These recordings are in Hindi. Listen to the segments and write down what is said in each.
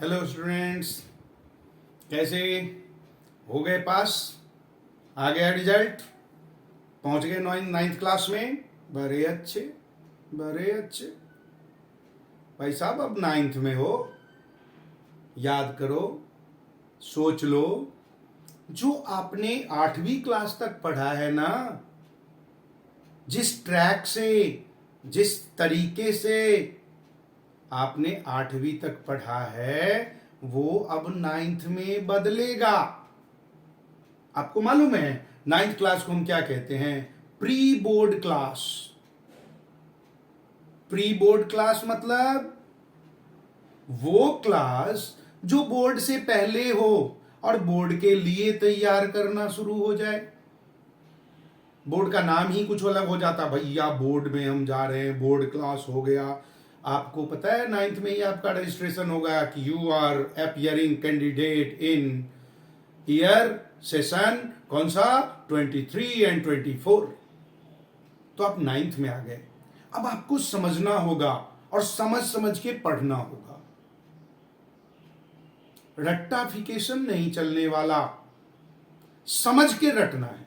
हेलो स्टूडेंट्स, कैसे हो गए पास? आ गया रिजल्ट? पहुंच गए नाइन्थ क्लास में? बड़े अच्छे, बड़े अच्छे। भाई साहब, अब नाइन्थ में हो, याद करो, सोच लो। जो आपने 8वीं क्लास तक पढ़ा है ना, जिस ट्रैक से, जिस तरीके से आपने 8वीं तक पढ़ा है, वो अब नाइन्थ में बदलेगा। आपको मालूम है नाइन्थ क्लास को हम क्या कहते हैं? Pre board class. Pre board class मतलब वो क्लास जो बोर्ड से पहले हो और बोर्ड के लिए तैयार करना शुरू हो जाए। बोर्ड का नाम ही कुछ अलग हो जाता, भैया बोर्ड में हम जा रहे हैं, बोर्ड क्लास हो गया। आपको पता है नाइन्थ में ही आपका रजिस्ट्रेशन होगा कि you are appearing candidate in year session कौन सा 23 एंड 24। तो आप नाइन्थ में आ गए। अब आपको समझना होगा और समझ समझ के पढ़ना होगा। रट्टाफिकेशन नहीं चलने वाला, समझ के रटना है।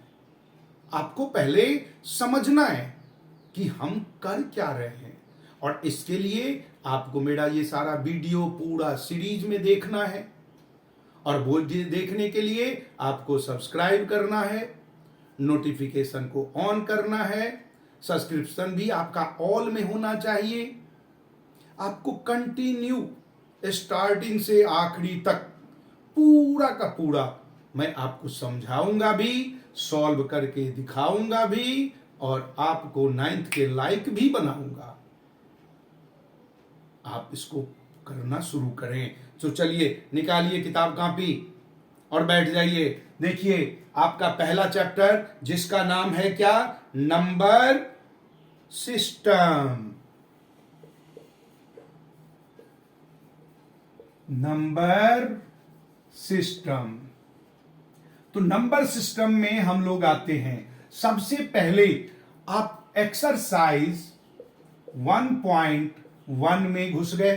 आपको पहले समझना है कि हम कर क्या रहे हैं, और इसके लिए आपको मेरा ये सारा वीडियो पूरा सीरीज में देखना है। और वो देखने के लिए आपको सब्सक्राइब करना है, नोटिफिकेशन को ऑन करना है, सब्सक्रिप्शन भी आपका ऑल में होना चाहिए। आपको कंटिन्यू स्टार्टिंग से आखिरी तक पूरा का पूरा मैं आपको समझाऊंगा भी, सॉल्व करके दिखाऊंगा भी, और आपको नाइन्थ के लायक भी बनाऊंगा। आप इसको करना शुरू करें। तो चलिए, निकालिए किताब कॉपी और बैठ जाइए। देखिए, आपका पहला चैप्टर जिसका नाम है क्या? Number system. Number system. तो नंबर सिस्टम में हम लोग आते हैं। सबसे पहले आप एक्सरसाइज 1.1 में घुस गए।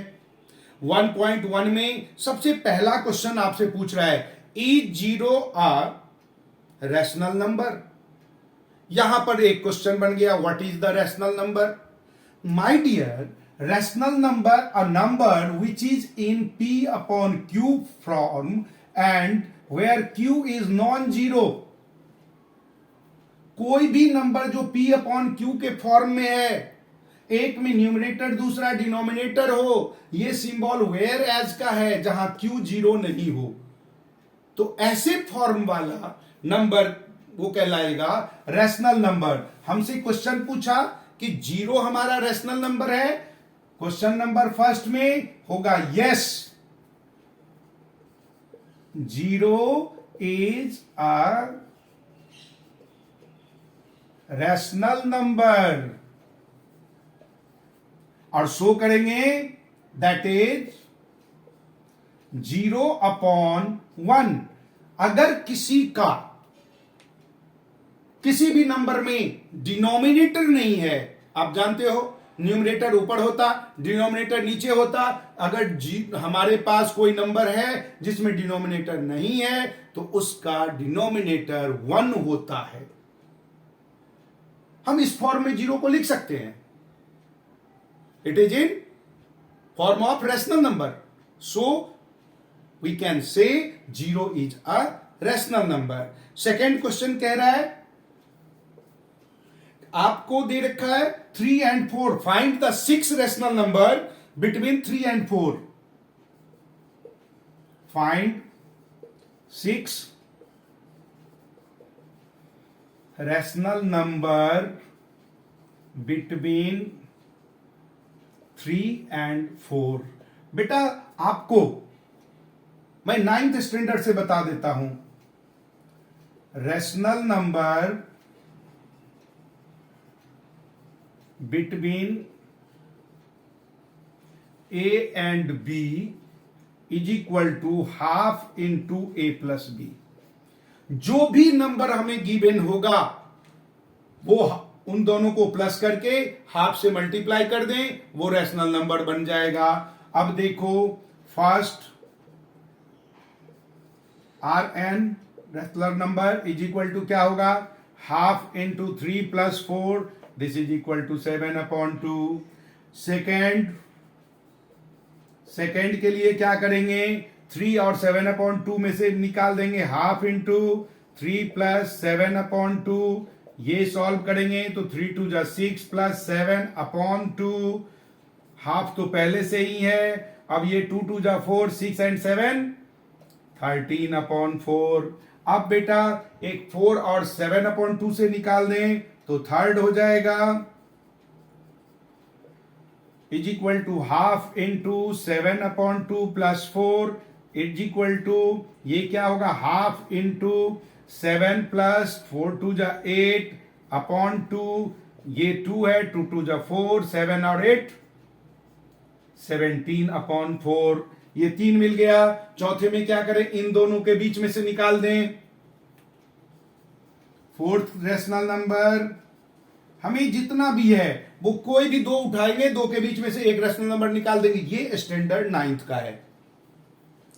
1.1 में सबसे पहला क्वेश्चन आपसे पूछ रहा है, is zero a rational number? यहां पर एक क्वेश्चन बन गया, what is the rational number? My dear, rational number a number which is in p upon q form and where q is non zero. कोई भी नंबर जो p अपॉन q के फॉर्म में है, एक में न्यूमरेटर दूसरा डिनोमिनेटर हो, ये सिंबल वेयर एज का है जहां q जीरो नहीं हो, तो ऐसे फॉर्म वाला नंबर वो कहलाएगा रैशनल नंबर। हमसे क्वेश्चन पूछा कि जीरो हमारा रैशनल नंबर है। क्वेश्चन नंबर फर्स्ट में होगा yes, zero is a rational number, और शो करेंगे दैट इज 0/1। अगर किसी का किसी भी नंबर में डिनोमिनेटर नहीं है, आप जानते हो न्यूमरेटर ऊपर होता, डिनोमिनेटर नीचे होता। अगर हमारे पास कोई नंबर है जिसमें डिनोमिनेटर नहीं है, तो उसका डिनोमिनेटर 1 होता है। हम इस फॉर्म में जीरो को लिख सकते हैं, it is in form of rational number, so we can say zero is a rational number. Second question कह रहा है, आपको दे रखा है 3 and 4, find the 6 rational number between 3 and 4। Find 6 rational number between 3 and 4। बेटा, आपको मैं 9th स्टैंडर्ड से बता देता हूं, rational number between a and b is equal to half into a plus b। जो भी नंबर हमें गिवन होगा वो उन दोनों को प्लस करके हाफ से मल्टीप्लाई कर दें, वो रैशनल नंबर बन जाएगा। अब देखो, first R N rational number is equal to क्या होगा, half into 3 plus 4, this is equal to 7/2। Second के लिए क्या करेंगे, 3 और 7/2 में से निकाल देंगे, हाफ इंटू 3 प्लस 7/2, ये सॉल्व करेंगे तो 3 2 जा 6 प्लस 7/2, हाफ तो पहले से ही है, अब ये 2 2 जा 4, 6 एंड 7 13/4। अब बेटा एक 4 और 7/2 से निकाल दें तो थर्ड हो जाएगा, is equal to half into 7/2 plus 4 is equal to, ये क्या होगा, हाफ इंटू 7 प्लस 4 2 जा 8/2, ये 2 है, 2 2 जा 4, 7 और 8 17/4, ये 3 मिल गया। चौथे में क्या करें, इन दोनों के बीच में से निकाल दें फोर्थ रेशनल नंबर, हमें जितना भी है वो कोई भी दो उठाएंगे, दो के बीच में से एक रेशनल नंबर निकाल देंगे। ये स्टैंडर्ड 9th का है।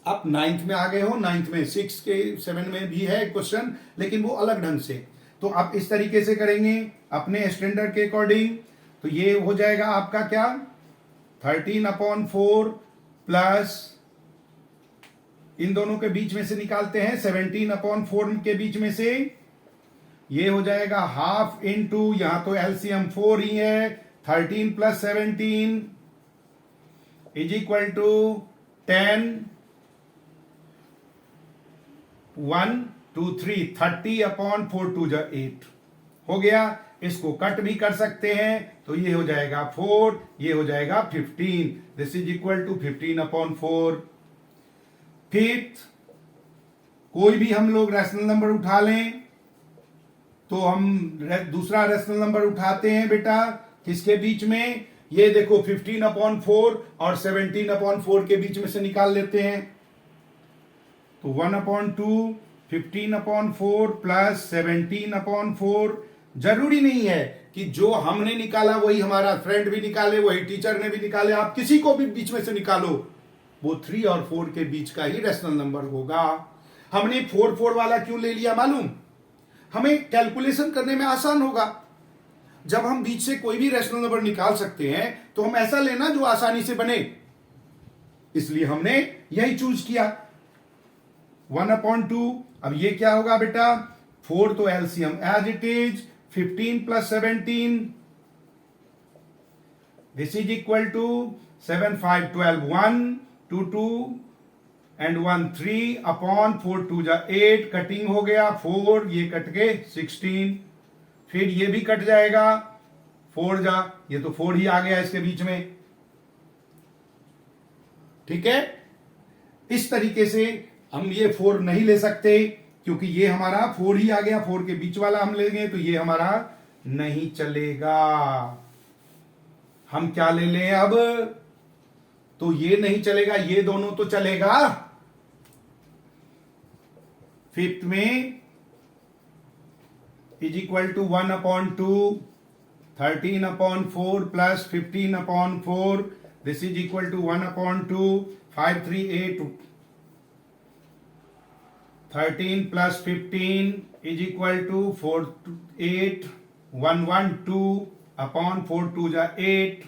आप 9th में आ गए हो, 9th में 6 के 7 में भी है क्वेश्चन, लेकिन वो अलग ढंग से। तो आप इस तरीके से करेंगे अपने स्टैंडर्ड के अकॉर्डिंग। तो ये हो जाएगा आपका क्या, 13/4 प्लस, इन दोनों के बीच में से निकालते हैं 17/4 के बीच में से, ये हो जाएगा हाफ इंटू, यहां तो एलसीएम 4 ही है, 13 प्लस 17 इज इक्वल टू 10 1 2 3 30/4 2 जा 8 हो गया। इसको कट भी कर सकते हैं तो ये हो जाएगा 4, ये हो जाएगा 15, this is equal to 15/4। Fifth, कोई भी हम लोग रैशनल नंबर उठा लें तो हम दूसरा रैशनल नंबर उठाते हैं बेटा किसके बीच में, ये देखो 15/4 और 17/4 के बीच में से निकाल लेते हैं। तो 1/2 15/4 प्लस 17/4, जरूरी नहीं है कि जो हमने निकाला वही हमारा फ्रेंड भी निकाले, वही टीचर ने भी निकाले, आप किसी को भी बीच में से निकालो, वो 3 और 4 के बीच का ही रैशनल नंबर होगा। हमने 4 4 वाला क्यों ले लिया मालूम, हमें कैलकुलेशन करने में आसान होगा। जब हम बीच से कोई भी रैशनल नंबर निकाल सकते हैं तो हम ऐसा लेना जो आसानी से बने, इसलिए हमने यही चूज किया 1/2। अब ये क्या होगा बेटा, 4 तो LCM as it is, 15 plus 17, this is equal to 7 5 12 1 2 2 and 1 3/4 2 जा 8, कटिंग हो गया 4, ये कट के 16, फिर ये भी कट जाएगा 4 जा, ये तो 4 ही आ गया इसके बीच में, ठीक है। इस तरीके से हम ये 4 नहीं ले सकते क्योंकि ये हमारा 4 ही आ गया, 4 के बीच वाला हम लेंगे तो ये हमारा नहीं चलेगा। हम क्या ले लें अब, तो ये नहीं चलेगा, ये दोनों तो चलेगा। फिफ्थ में is equal to 1/2 13/4 plus 15/4, this is equal to 1/2 5 3 8 13 plus 15 is equal to 4 8 1 1 2/4 2 जा 8,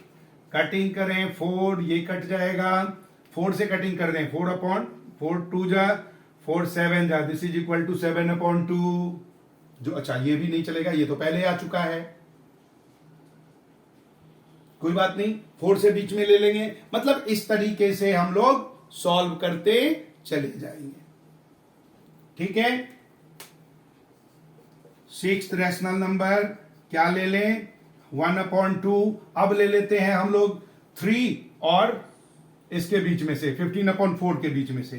कटिंग करें 4, ये कट जाएगा, 4 से कटिंग कर दें 4/4 2 जा 4 7 जा, दिस इज इक्वल टू 7/2, जो अच्छा ये भी नहीं चलेगा, ये तो पहले आ चुका है, कोई बात नहीं, 4 से बीच में ले लेंगे। मतलब इस तरीके से हम लोग सॉल्व करते चले जाएंगे, ठीक है। 6th रैशनल नंबर क्या ले लें, 1/2, अब ले लेते हैं हम लोग 3 और इसके बीच में से 15/4 के बीच में से,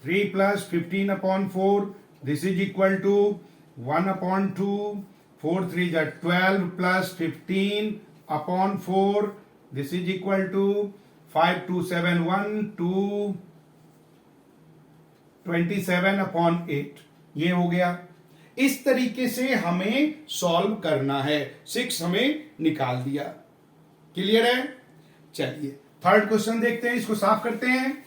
3 plus 15/4, this is equal to 1/2 4 3 जा 12 plus 15/4, this is equal to 5 2 7 1 2 27/8, ये हो गया। इस तरीके से हमें सॉल्व करना है। 6 हमें निकाल दिया, क्लियर है। चलिए थर्ड क्वेश्चन देखते हैं, इसको साफ करते हैं।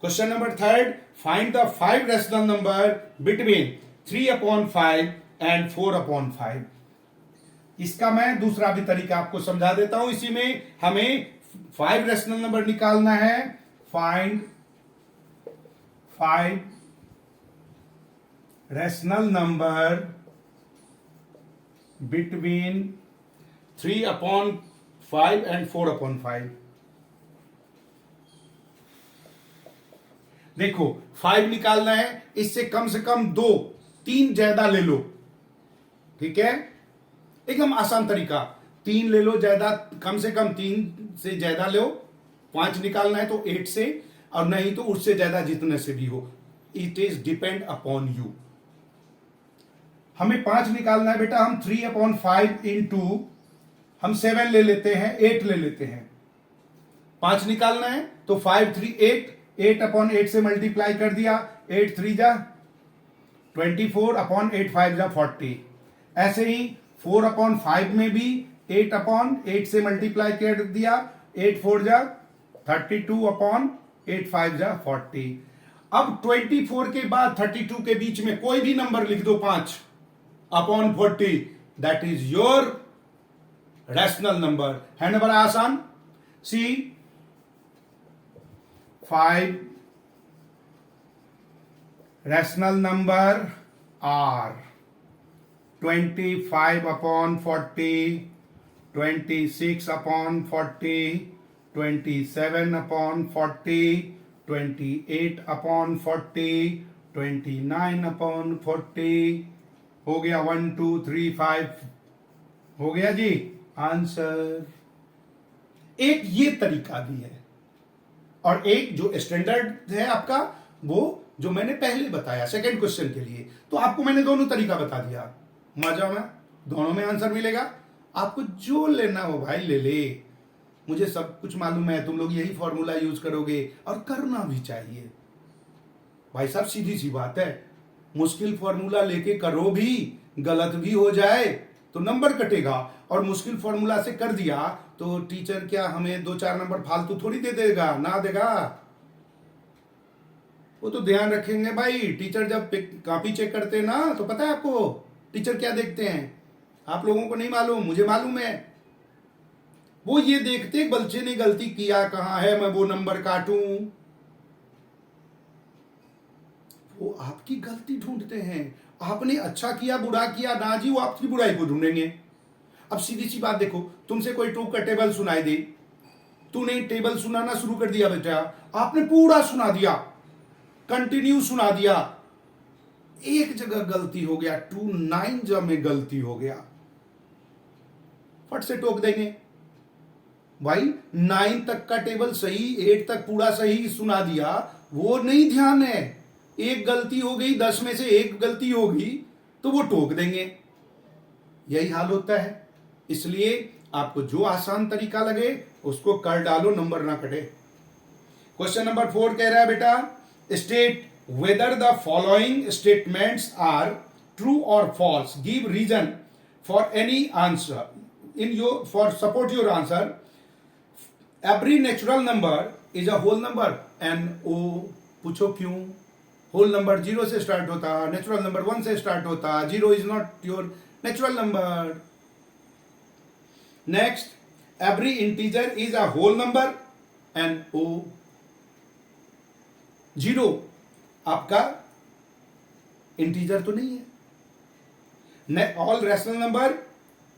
Question number third, find the 5 rational number between 3/5 and 4/5। इसका मैं दूसरा भी तरीका आपको समझा देता हूं। इसी में हमें 5 रैशनल नंबर निकालना है। Find 5 rational number between 3/5 and 4/5। देखो 5 निकालना है, इससे कम से कम 2 3 ज्यादा ले लो। ठीक है, एकदम आसान तरीका। 3 ले लो, ज्यादा कम से कम 3 से ज्यादा लो। 5 निकालना है तो 8 से, और नहीं तो उससे ज्यादा जितने से भी हो। It is depend upon you. हमें 5 निकालना है बेटा। हम 3/5 इंटू हम 7 ले लेते हैं, 8 ले लेते हैं। 5 निकालना है तो 5 3 8, 8/8 से मल्टीप्लाई कर दिया। 8 3 जा 24/8 5 जा 40। ऐसे ही 4/5 में भी 8/8 से मल्टीप्लाई कर दिया। 8 4 जा 32/8 5 जा 40। अब 24 के बाद 32 के बीच में कोई भी नंबर लिख दो 5/40। That is your rational number. है ना बड़ा आसान। सी 5 रैशनल नंबर आर 25/40, 26/40, 27/40, 28/40, 29/40। हो गया 1 2 3 5। हो गया जी आंसर। एक ये तरीका भी है, और एक जो स्टैंडर्ड है आपका, वो जो मैंने पहले बताया सेकंड क्वेश्चन के लिए। तो आपको मैंने दोनों तरीका बता दिया। मजा में दोनों में आंसर मिलेगा। आपको जो लेना हो भाई ले ले। मुझे सब कुछ मालूम है, तुम लोग यही फॉर्मूला यूज करोगे, और करना भी चाहिए भाई साहब। सीधी सी बात है, मुश्किल फॉर्मूला लेके करो भी, गलत भी हो जाए तो नंबर कटेगा। और मुश्किल फॉर्मूला से कर दिया तो टीचर क्या हमें 2 4 नंबर फालतू थोड़ी दे देगा, ना देगा। वो तो ध्यान रखेंगे भाई। टीचर जब कॉपी चेक करते हैं ना, तो पता है आपको टीचर क्या देखते हैं? आप लोगों को नहीं मालूम, मुझे मालूम है। वो ये देखते बच्चे ने गलती किया कहां है, मैं वो नंबर काटूं। वो आपकी गलती ढूंढते हैं। आपने अच्छा किया बुरा किया ना जी, वो आपकी बुराई को ढूंढेंगे। अब सीधी सी बात देखो, तुमसे कोई 2 का टेबल सुनाई दे, तूने टेबल सुनाना शुरू कर दिया बेटा, आपने पूरा सुना दिया, कंटिन्यू सुना दिया। एक जगह गलती हो गया, 2 9 जब में गलती हो गया, फट से टोक देंगे भाई। 9 तक का टेबल सही, 8 तक पूरा सही सुना दिया, वो नहीं ध्यान है। एक गलती हो गई, 10 में से एक गलती होगी तो वो टोक देंगे। यही हाल होता है। इसलिए आपको जो आसान तरीका लगे उसको कर डालो, नंबर ना कटे। क्वेश्चन नंबर 4 कह रहा है बेटा, state whether the following statements are true और false, give reason for any answer in your for support your answer. Every natural number is a whole number. NO। पूछो क्यों? होल नंबर 0 से स्टार्ट होता, नेचुरल नंबर 1 से स्टार्ट होता। 0 is not your natural number. Next, every integer is a whole number. NO। 0 आपका इंटीजर तो नहीं है। All rational number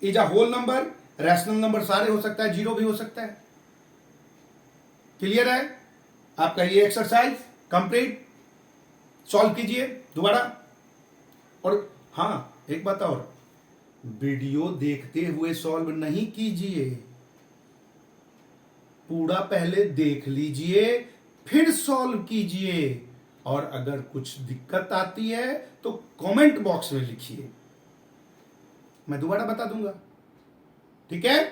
is a whole number. Rational number सारे हो सकता है, 0 भी हो सकता है। क्लियर है आपका ये एक्सरसाइज कंप्लीट? सॉल्व कीजिए दोबारा। और हां, एक बात और, वीडियो देखते हुए सॉल्व नहीं कीजिए, पूरा पहले देख लीजिए फिर सॉल्व कीजिए। और अगर कुछ दिक्कत आती है तो कमेंट बॉक्स में लिखिए, मैं दोबारा बता दूंगा। ठीक है?